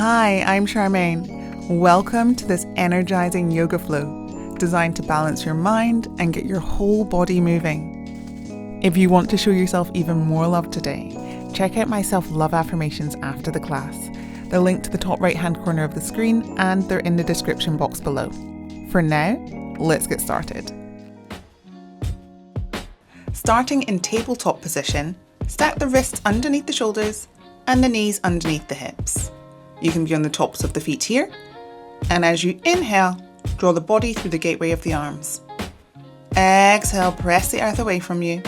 Hi, I'm Charmaine. Welcome to this energizing yoga flow designed to balance your mind and get your whole body moving. If you want to show yourself even more love today, check out my self-love affirmations after the class. They're linked to the top right-hand corner of the screen and they're in the description box below. For now, let's get started. Starting in tabletop position, stack the wrists underneath the shoulders and the knees underneath the hips. You can be on the tops of the feet here, and as you inhale, draw the body through the gateway of the arms. Exhale, press the earth away from you.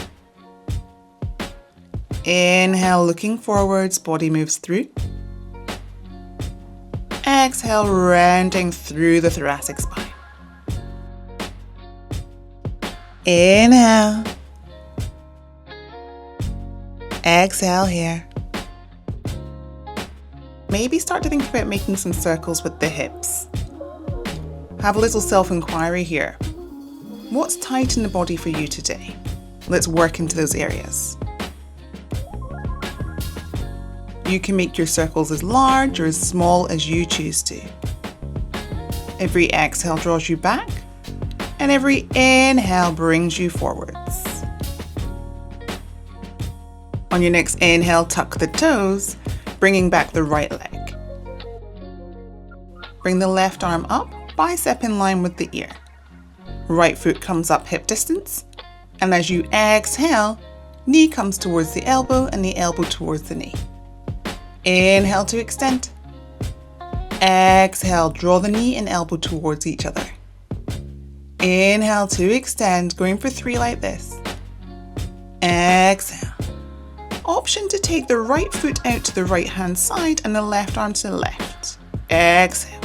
Inhale, looking forwards, body moves through. Exhale, rounding through the thoracic spine. Inhale. Exhale here. Maybe start to think about making some circles with the hips. Have a little self-inquiry here. What's tight in the body for you today? Let's work into those areas. You can make your circles as large or as small as you choose to. Every exhale draws you back, and every inhale brings you forwards. On your next inhale, tuck the toes, bringing back the right leg. Bring the left arm up, bicep in line with the ear. Right foot comes up hip distance, and as you exhale, knee comes towards the elbow and the elbow towards the knee. Inhale to extend. Exhale, draw the knee and elbow towards each other. Inhale to extend, going for 3 like this. Exhale. Option to take the right foot out to the right hand side and the left arm to the left. Exhale.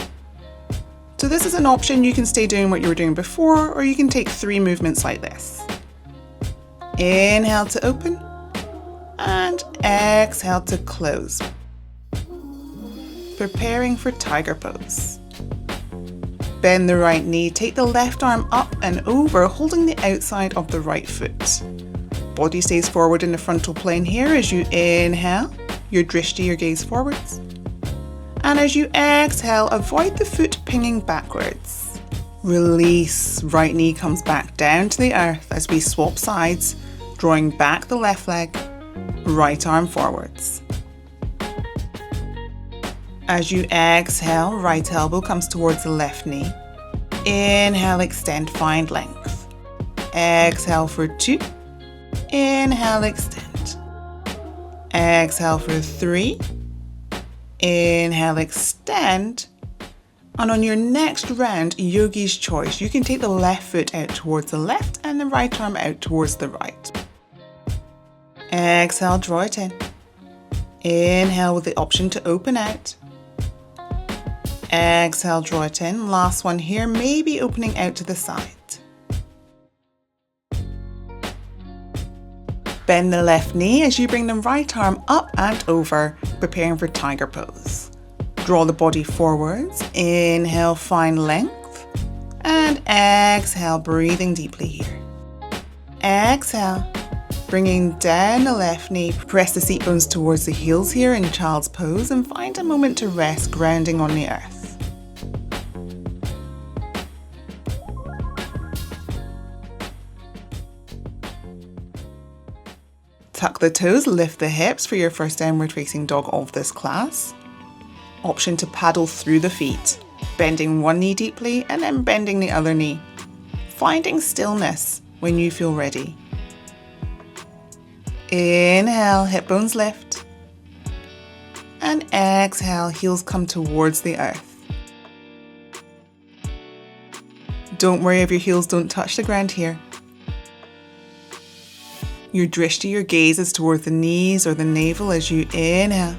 So this is an option. You can stay doing what you were doing before, or you can take 3 movements like this. Inhale to open and exhale to close. Preparing for tiger pose. Bend the right knee, take the left arm up and over, holding the outside of the right foot. Body stays forward in the frontal plane here as you inhale, your drishti, your gaze forwards. And as you exhale, avoid the foot pinging backwards. Release, right knee comes back down to the earth as we swap sides, drawing back the left leg, right arm forwards. As you exhale, right elbow comes towards the left knee. Inhale, extend, find length. Exhale for 2. Inhale, extend. Exhale for 3. Inhale, extend. And on your next round, yogi's choice, you can take the left foot out towards the left and the right arm out towards the right. Exhale, draw it in. Inhale with the option to open out. Exhale, draw it in. Last one here, maybe opening out to the side. Bend the left knee as you bring the right arm up and over, preparing for tiger pose. Draw the body forwards, inhale, find length, and exhale, breathing deeply here. Exhale, bringing down the left knee, press the seat bones towards the heels here in child's pose and find a moment to rest, grounding on the earth. Tuck the toes, lift the hips for your first downward facing dog of this class. Option to paddle through the feet, bending one knee deeply and then bending the other knee. Finding stillness when you feel ready. Inhale, hip bones lift. And exhale, heels come towards the earth. Don't worry if your heels don't touch the ground here. Your drishti, your gaze is towards the knees or the navel as you inhale.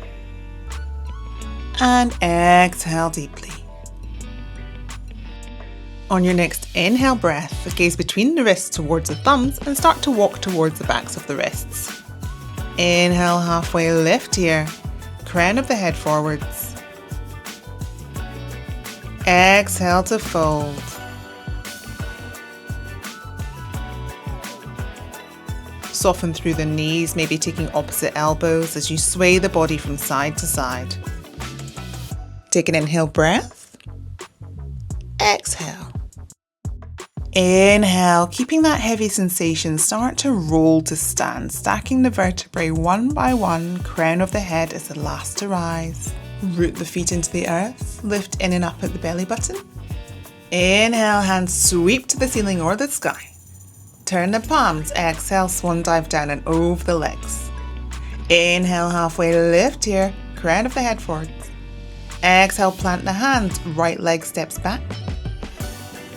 And exhale deeply. On your next inhale breath, gaze between the wrists towards the thumbs and start to walk towards the backs of the wrists. Inhale, halfway lift here. Crown of the head forwards. Exhale to fold. Soften through the knees, maybe taking opposite elbows as you sway the body from side to side. Take an inhale breath. Exhale. Inhale, keeping that heavy sensation, start to roll to stand, stacking the vertebrae one by one. Crown of the head is the last to rise. Root the feet into the earth, lift in and up at the belly button. Inhale, hands sweep to the ceiling or the sky. Turn the palms, exhale, swan dive down and over the legs. Inhale, halfway lift here, crown of the head forwards. Exhale, plant the hands, right leg steps back.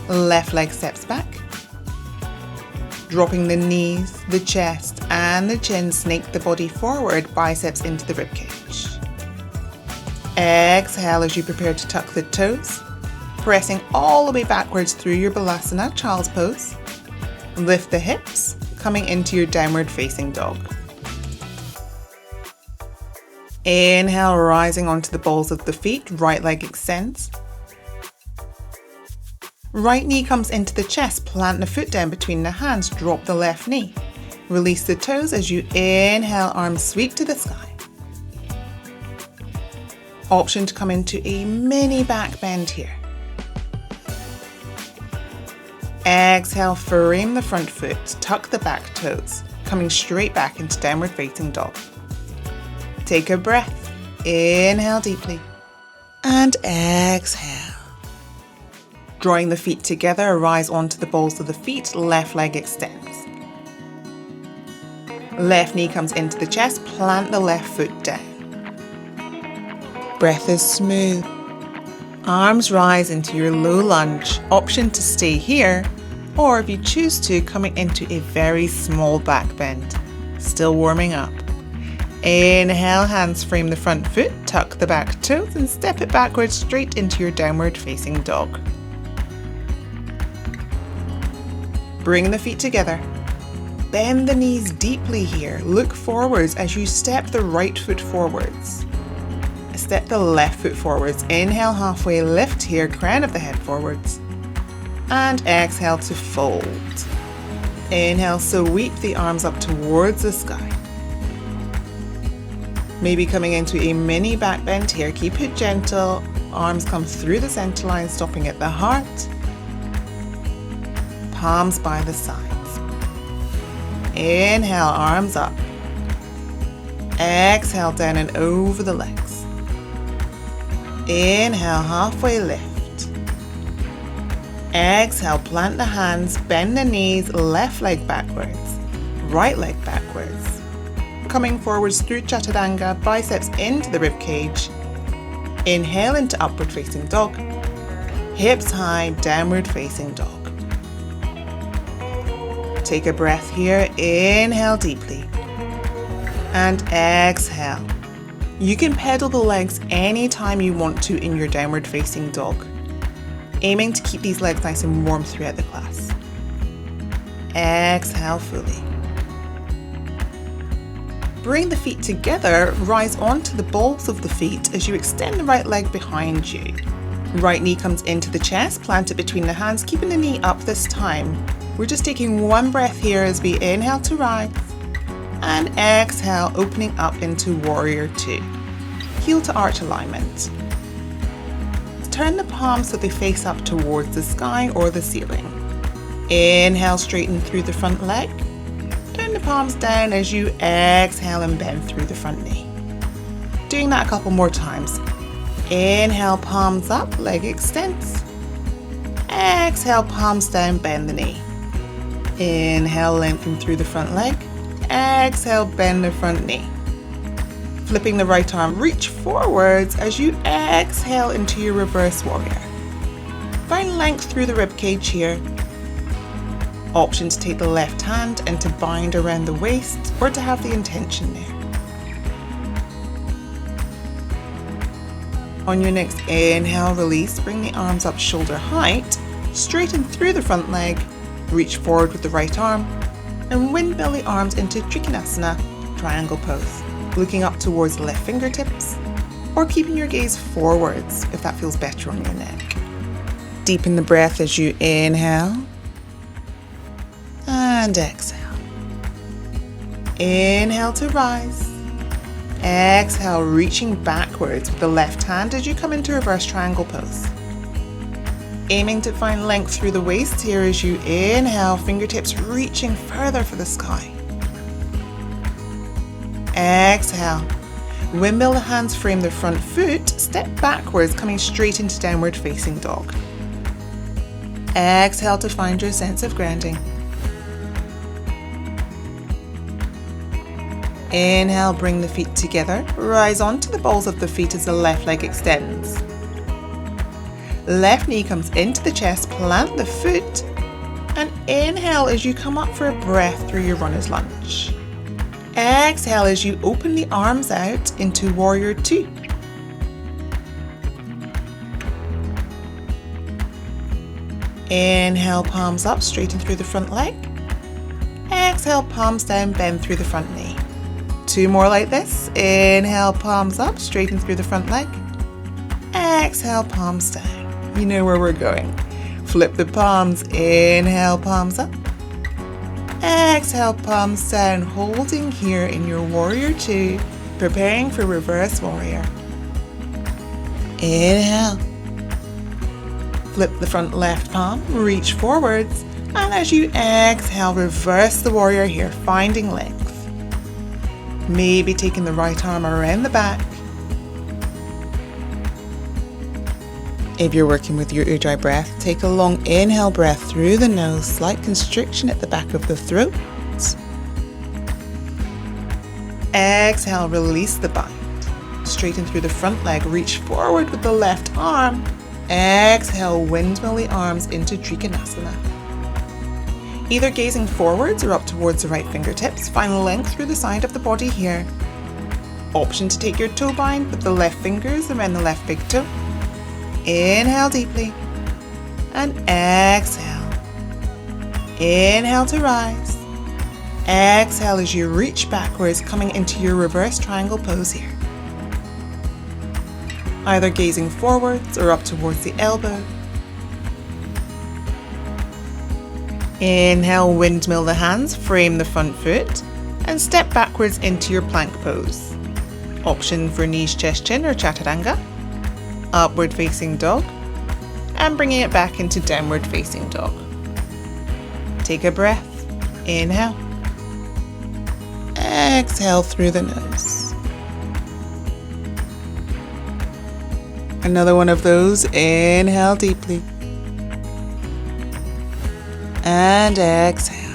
Left leg steps back. Dropping the knees, the chest and the chin, snake the body forward, biceps into the ribcage. Exhale as you prepare to tuck the toes, pressing all the way backwards through your Balasana, child's pose. Lift the hips, coming into your downward facing dog. Inhale, rising onto the balls of the feet, right leg extends. Right knee comes into the chest, plant the foot down between the hands, drop the left knee. Release the toes as you inhale, arms sweep to the sky. Option to come into a mini back bend here. Exhale, frame the front foot, tuck the back toes, coming straight back into downward facing dog. Take a breath, inhale deeply, and exhale. Drawing the feet together, rise onto the balls of the feet, left leg extends. Left knee comes into the chest, plant the left foot down. Breath is smooth. Arms rise into your low lunge, option to stay here, or if you choose to, coming into a very small back bend. Still warming up. Inhale, hands frame the front foot, tuck the back toes and step it backwards straight into your downward facing dog. Bring the feet together. Bend the knees deeply here. Look forwards as you step the right foot forwards. Step the left foot forwards. Inhale, halfway lift here, crown of the head forwards. And exhale to fold. Inhale, sweep the arms up towards the sky. Maybe coming into a mini back bend here. Keep it gentle. Arms come through the center line, stopping at the heart. Palms by the sides. Inhale, arms up. Exhale, down and over the legs. Inhale, halfway lift. Exhale, plant the hands, bend the knees, left leg backwards, right leg backwards. Coming forwards through Chaturanga, biceps into the rib cage. Inhale into upward facing dog. Hips high, downward facing dog. Take a breath here, inhale deeply, and exhale. You can pedal the legs anytime you want to in your downward facing dog, aiming to keep these legs nice and warm throughout the class. Exhale fully. Bring the feet together, rise onto the balls of the feet as you extend the right leg behind you. Right knee comes into the chest, plant it between the hands, keeping the knee up this time. We're just taking one breath here as we inhale to rise and exhale, opening up into warrior two. Heel to arch alignment. Turn the palms so they face up towards the sky or the ceiling. Inhale, straighten through the front leg. Turn the palms down as you exhale and bend through the front knee. Doing that a couple more times. Inhale, palms up, leg extends. Exhale, palms down, bend the knee. Inhale, lengthen through the front leg. Exhale, bend the front knee. Flipping the right arm, reach forwards as you exhale into your reverse warrior. Find length through the rib cage here. Option to take the left hand and to bind around the waist or to have the intention there. On your next inhale, release, bring the arms up shoulder height, straighten through the front leg, reach forward with the right arm, and windmill the arms into Trikonasana, triangle pose, looking up towards the left fingertips, or keeping your gaze forwards if that feels better on your neck. Deepen the breath as you inhale, and exhale. Inhale to rise, Exhale, reaching backwards with the left hand as you come into reverse triangle pose. Aiming to find length through the waist here as you inhale, fingertips reaching further for the sky. Exhale. Windmill the hands, frame the front foot, step backwards, coming straight into downward facing dog. Exhale to find your sense of grounding. Inhale, bring the feet together, rise onto the balls of the feet as the left leg extends. Left knee comes into the chest, plant the foot, and inhale as you come up for a breath through your runner's lunge. Exhale as you open the arms out into warrior two. Inhale, palms up, straighten through the front leg. Exhale, palms down, bend through the front knee. Two more like this. Inhale, palms up, straighten through the front leg. Exhale, palms down. You know where we're going. Flip the palms. Inhale, palms up. Exhale, palms down, holding here in your warrior two, preparing for reverse warrior. Inhale. Flip the front left palm, reach forwards, and as you exhale, reverse the warrior here, finding length. Maybe taking the right arm around the back. If you're working with your Ujjayi breath, take a long inhale breath through the nose, slight constriction at the back of the throat. Exhale, release the bind. Straighten through the front leg, reach forward with the left arm. Exhale, windmill the arms into Trikonasana. Either gazing forwards or up towards the right fingertips, find length through the side of the body here. Option to take your toe bind with the left fingers around the left big toe. Inhale deeply and exhale. Inhale to rise. Exhale as you reach backwards, coming into your reverse triangle pose here. Either gazing forwards or up towards the elbow. Inhale, windmill the hands, frame the front foot, and step backwards into your plank pose. Option for knees, chest, chin, or chaturanga. Upward facing dog, and bringing it back into downward facing dog. Take a breath. Inhale. Exhale through the nose. Another one of those. Inhale deeply. And exhale.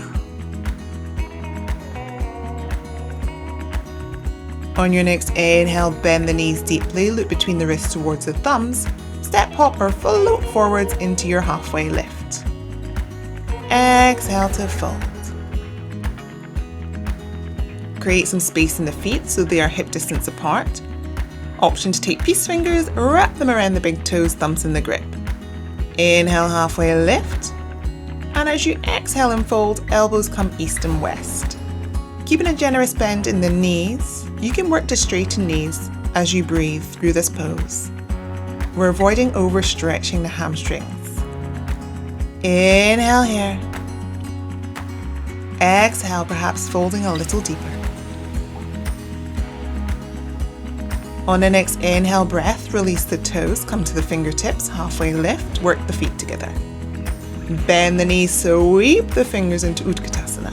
On your next inhale, bend the knees deeply, loop between the wrists towards the thumbs, step hop or float forwards into your halfway lift. Exhale to fold. Create some space in the feet so they are hip distance apart. Option to take peace fingers, wrap them around the big toes, thumbs in the grip. Inhale, halfway lift. And as you exhale and fold, elbows come east and west. Keeping a generous bend in the knees, you can work to straighten knees as you breathe through this pose. We're avoiding overstretching the hamstrings. Inhale here. Exhale, perhaps folding a little deeper. On the next inhale breath, release the toes, come to the fingertips, halfway lift, work the feet together. Bend the knees, sweep the fingers into Utkatasana.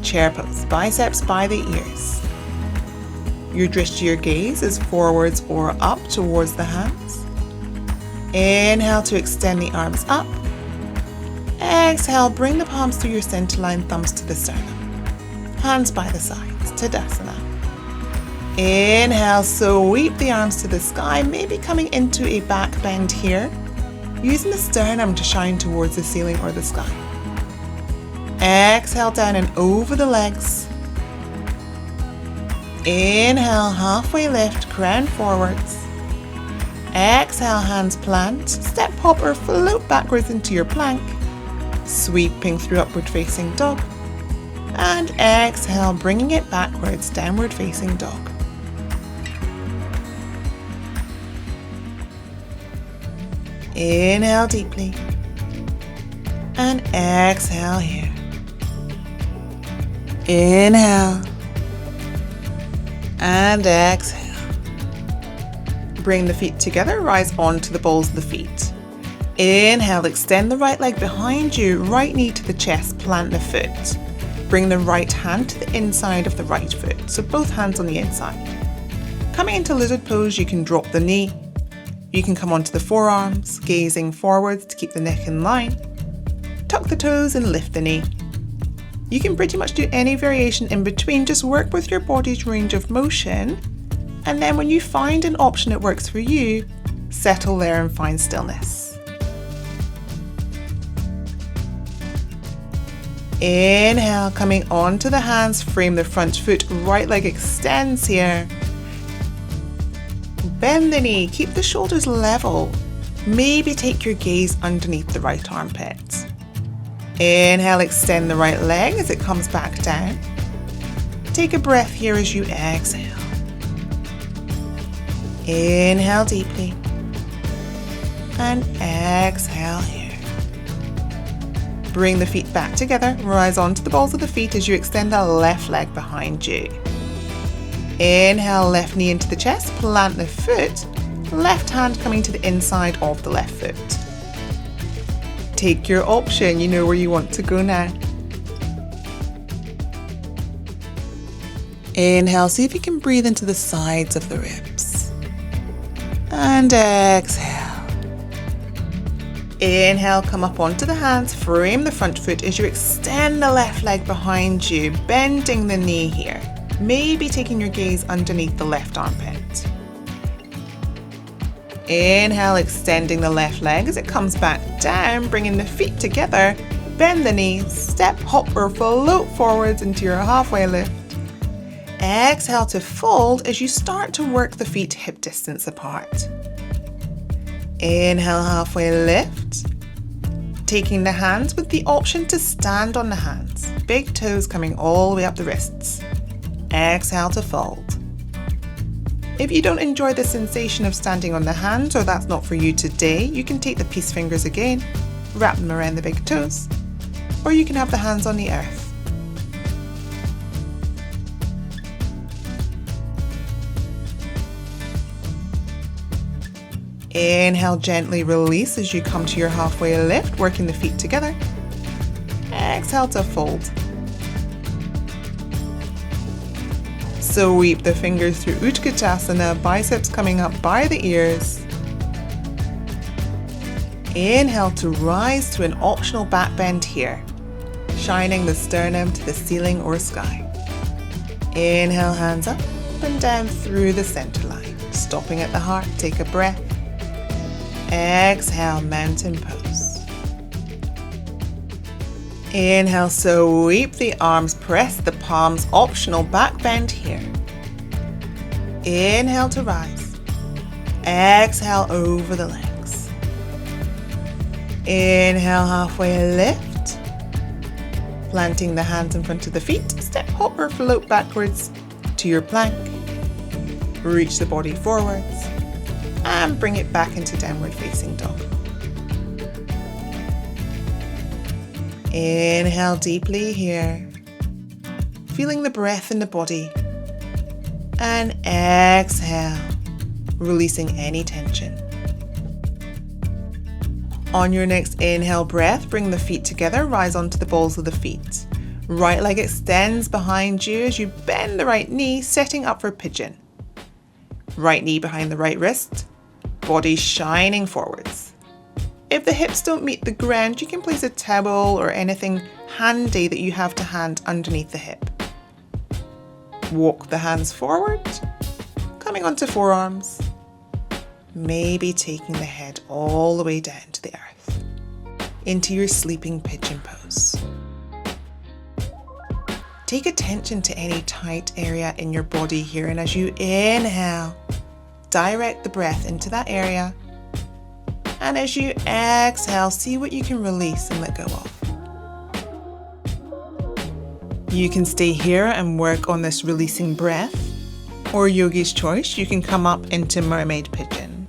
Chair pose, biceps by the ears. Your drishti gaze is forwards or up towards the hands. Inhale to extend the arms up. Exhale, bring the palms through your center line, thumbs to the sternum. Hands by the sides, Tadasana. Inhale, sweep the arms to the sky, maybe coming into a back bend here, using the sternum to shine towards the ceiling or the sky. Exhale down and over the legs. Inhale, halfway lift, crown forwards. Exhale, hands plant, step hop or float backwards into your plank, sweeping through upward facing dog. And exhale, bringing it backwards, downward facing dog. Inhale deeply. And exhale here. Inhale. And exhale. Bring the feet together, rise onto the balls of the feet. Inhale, extend the right leg behind you, right knee to the chest, plant the foot. Bring the right hand to the inside of the right foot, so both hands on the inside. Coming into lizard pose, you can drop the knee. You can come onto the forearms, gazing forwards to keep the neck in line. Tuck the toes and lift the knee. You can pretty much do any variation in between, just work with your body's range of motion, and then when you find an option that works for you, settle there and find stillness. Inhale, coming onto the hands, frame the front foot, right leg extends here. Bend the knee, keep the shoulders level. Maybe take your gaze underneath the right armpit. Inhale, extend the right leg as it comes back down. Take a breath here as you exhale. Inhale deeply. And exhale here. Bring the feet back together, rise onto the balls of the feet as you extend the left leg behind you. Inhale, left knee into the chest, plant the foot, left hand coming to the inside of the left foot. Take your option, you know where you want to go now. Inhale, see if you can breathe into the sides of the ribs. And exhale. Inhale, come up onto the hands, frame the front foot as you extend the left leg behind you, bending the knee here. Maybe taking your gaze underneath the left armpit. Inhale, extending the left leg as it comes back down, bringing the feet together, bend the knee, step, hop or float forwards into your halfway lift. Exhale to fold as you start to work the feet hip distance apart. Inhale, halfway lift. Taking the hands with the option to stand on the hands. Big toes coming all the way up the wrists. Exhale to fold. If you don't enjoy the sensation of standing on the hands, or that's not for you today, you can take the peace fingers again, wrap them around the big toes, or you can have the hands on the earth. Inhale, gently release as you come to your halfway lift, working the feet together. Exhale to fold. Sweep the fingers through Utkatasana, biceps coming up by the ears. Inhale to rise to an optional back bend here, shining the sternum to the ceiling or sky. Inhale, hands up and down through the center line. Stopping at the heart, take a breath. Exhale, mountain pose. Inhale, sweep the arms, press the palms, optional back bend here. Inhale to rise. Exhale over the legs. Inhale, halfway lift. Planting the hands in front of the feet, step, hop or float backwards to your plank. Reach the body forwards. And bring it back into downward facing dog. Inhale deeply here, feeling the breath in the body. And exhale, releasing any tension. On your next inhale breath, bring the feet together, rise onto the balls of the feet. Right leg extends behind you as you bend the right knee, setting up for pigeon. Right knee behind the right wrist. Body shining forwards. If the hips don't meet the ground, you can place a towel or anything handy that you have to hand underneath the hip. Walk the hands forward, coming onto forearms. Maybe taking the head all the way down to the earth, into your sleeping pigeon pose. Take attention to any tight area in your body here, and as you inhale, direct the breath into that area, and as you exhale, see what you can release and let go of. You can stay here and work on this releasing breath, or yogi's choice, you can come up into mermaid pigeon.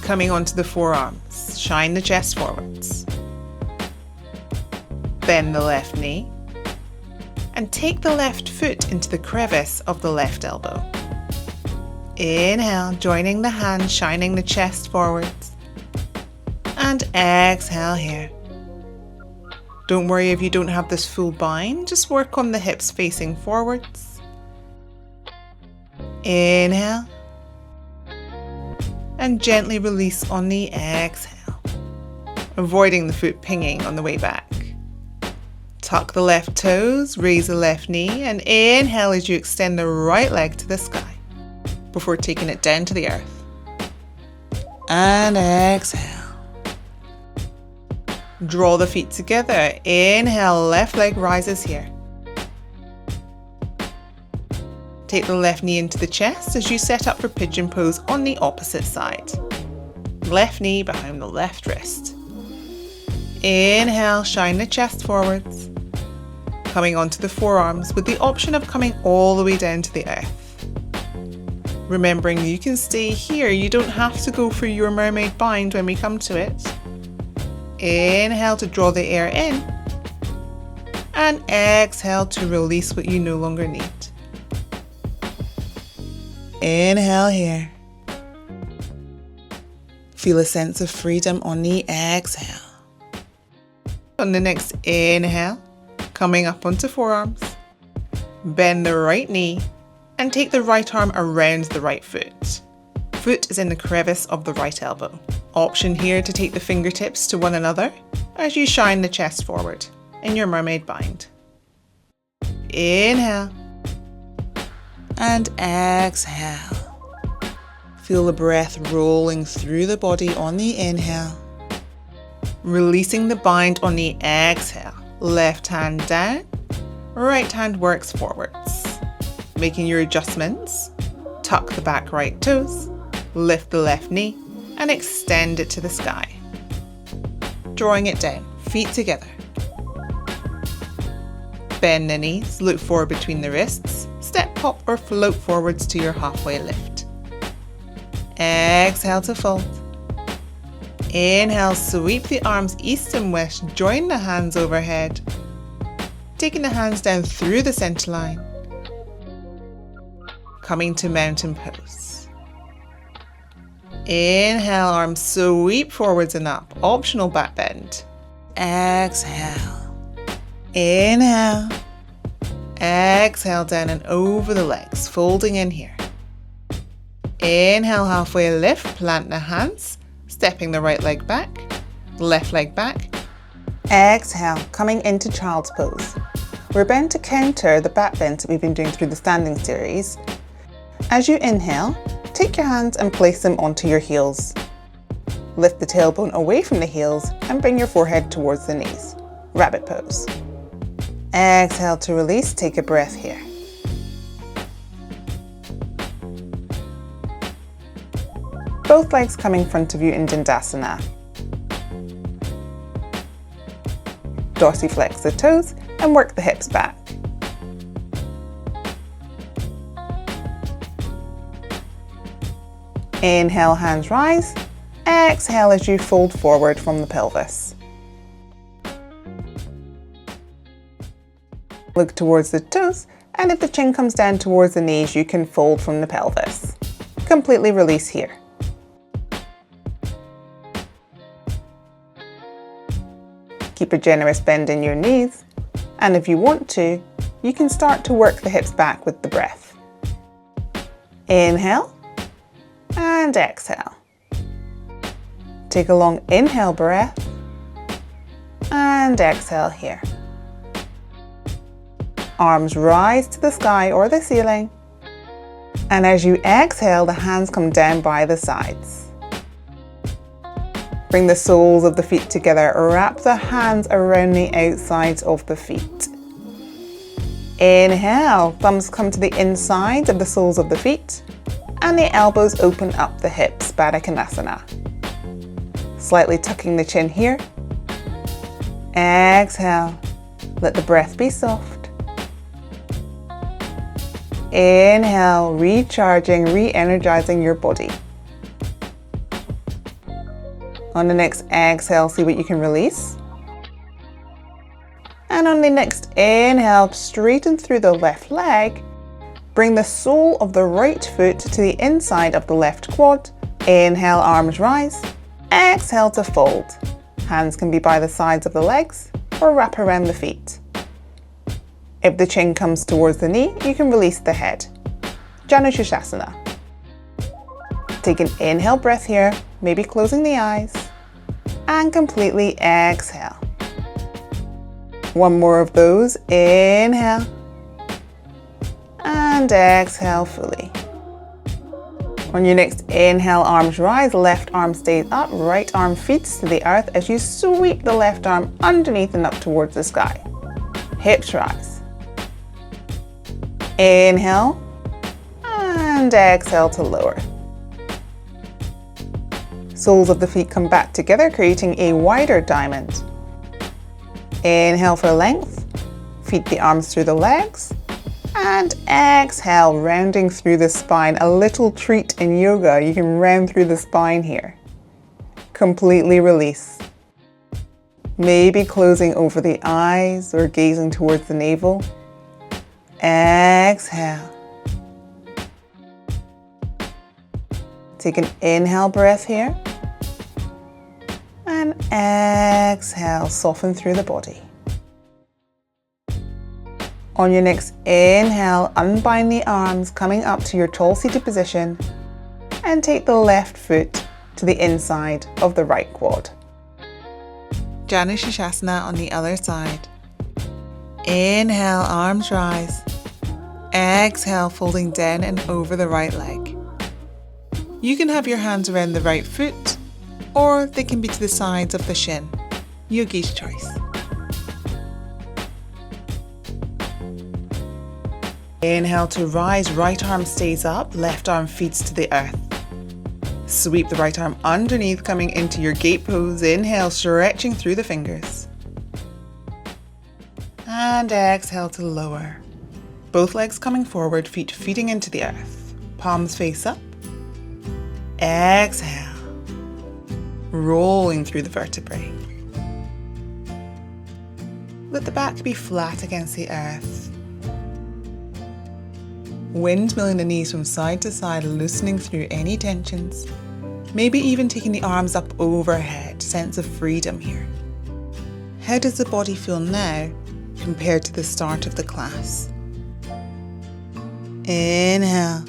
Coming onto the forearms, shine the chest forwards. Bend the left knee. and take the left foot into the crevice of the left elbow. Inhale, joining the hands, shining the chest forwards. And exhale here. Don't worry if you don't have this full bind, just work on the hips facing forwards. Inhale. And gently release on the exhale, avoiding the foot pinging on the way back. Tuck the left toes, raise the left knee, and inhale as you extend the right leg to the sky before taking it down to the earth. And exhale. Draw the feet together. Inhale, left leg rises here. Take the left knee into the chest as you set up for pigeon pose on the opposite side. Left knee behind the left wrist. Inhale, shine the chest forwards. Coming onto the forearms with the option of coming all the way down to the earth. Remembering you can stay here, you don't have to go for your mermaid bind when we come to it. Inhale to draw the air in. And exhale to release what you no longer need. Inhale here. Feel a sense of freedom on the exhale. On the next inhale, coming up onto forearms, bend the right knee and take the right arm around the right foot. Foot is in the crevice of the right elbow. Option here to take the fingertips to one another as you shine the chest forward in your mermaid bind. Inhale. And exhale. Feel the breath rolling through the body on the inhale. Releasing the bind on the exhale. Left hand down, right hand works forwards. Making your adjustments. Tuck the back right toes, lift the left knee, and extend it to the sky. Drawing it down, feet together. Bend the knees, look forward between the wrists. Step, hop, or float forwards to your halfway lift. Exhale to fold. Inhale, sweep the arms east and west, join the hands overhead. Taking the hands down through the center line. Coming to mountain pose. Inhale, arms sweep forwards and up, optional back bend. Exhale. Inhale. Exhale down and over the legs, folding in here. Inhale, halfway lift, plant the hands, stepping the right leg back, left leg back. Exhale, coming into child's pose. We're bound to counter the back bends that we've been doing through the standing series. As you inhale, take your hands and place them onto your heels. Lift the tailbone away from the heels and bring your forehead towards the knees. Rabbit pose. Exhale to release, take a breath here. Both legs come in front of you in Dandasana. Dorsiflex the toes and work the hips back. Inhale, hands rise. Exhale as you fold forward from the pelvis. Look towards the toes, and if the chin comes down towards the knees, you can fold from the pelvis. Completely release here. Keep a generous bend in your knees, and if you want to, you can start to work the hips back with the breath. Inhale and exhale. Take a long inhale breath and exhale here. Arms rise to the sky or the ceiling, and as you exhale, the hands come down by the sides. Bring the soles of the feet together, wrap the hands around the outsides of the feet. Inhale, thumbs come to the inside of the soles of the feet, and the elbows open up the hips, Baddha Konasana. Slightly tucking the chin here. Exhale, let the breath be soft. Inhale, recharging, re-energizing your body. On the next exhale, see what you can release. And on the next inhale, straighten through the left leg. Bring the sole of the right foot to the inside of the left quad. Inhale, arms rise. Exhale to fold. Hands can be by the sides of the legs or wrap around the feet. If the chin comes towards the knee, you can release the head. Janushirsasana. Take an inhale breath here, maybe closing the eyes, and completely exhale. One more of those. Inhale and exhale fully. On your next inhale, arms rise, left arm stays up, right arm feeds to the earth as you sweep the left arm underneath and up towards the sky. Hips rise. Inhale and exhale to lower. Soles of the feet come back together, creating a wider diamond. Inhale for length, feed the arms through the legs, and exhale, rounding through the spine. A little treat in yoga, you can round through the spine here. Completely release. Maybe closing over the eyes or gazing towards the navel. Exhale. Take an inhale breath here. And exhale, soften through the body. On your next inhale, unbind the arms coming up to your tall seated position and take the left foot to the inside of the right quad. Janushirsasana on the other side. Inhale, arms rise. Exhale, folding down and over the right leg. You can have your hands around the right foot, or they can be to the sides of the shin. Yogi's choice. Inhale to rise, right arm stays up, left arm feeds to the earth. Sweep the right arm underneath, coming into your gate pose. Inhale, stretching through the fingers. And exhale to lower. Both legs coming forward, feet feeding into the earth. Palms face up. Exhale. Rolling through the vertebrae. Let the back be flat against the earth. Windmilling the knees from side to side, loosening through any tensions. Maybe even taking the arms up overhead, sense of freedom here. How does the body feel now compared to the start of the class? Inhale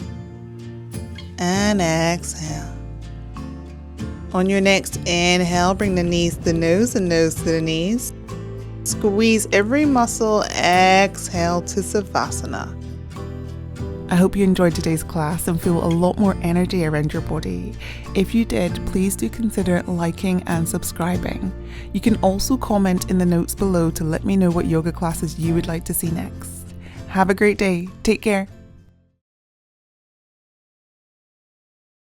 and exhale. On your next inhale, bring the knees to the nose and nose to the knees. Squeeze every muscle. Exhale to Savasana. I hope you enjoyed today's class and feel a lot more energy around your body. If you did, please do consider liking and subscribing. You can also comment in the notes below to let me know what yoga classes you would like to see next. Have a great day. Take care.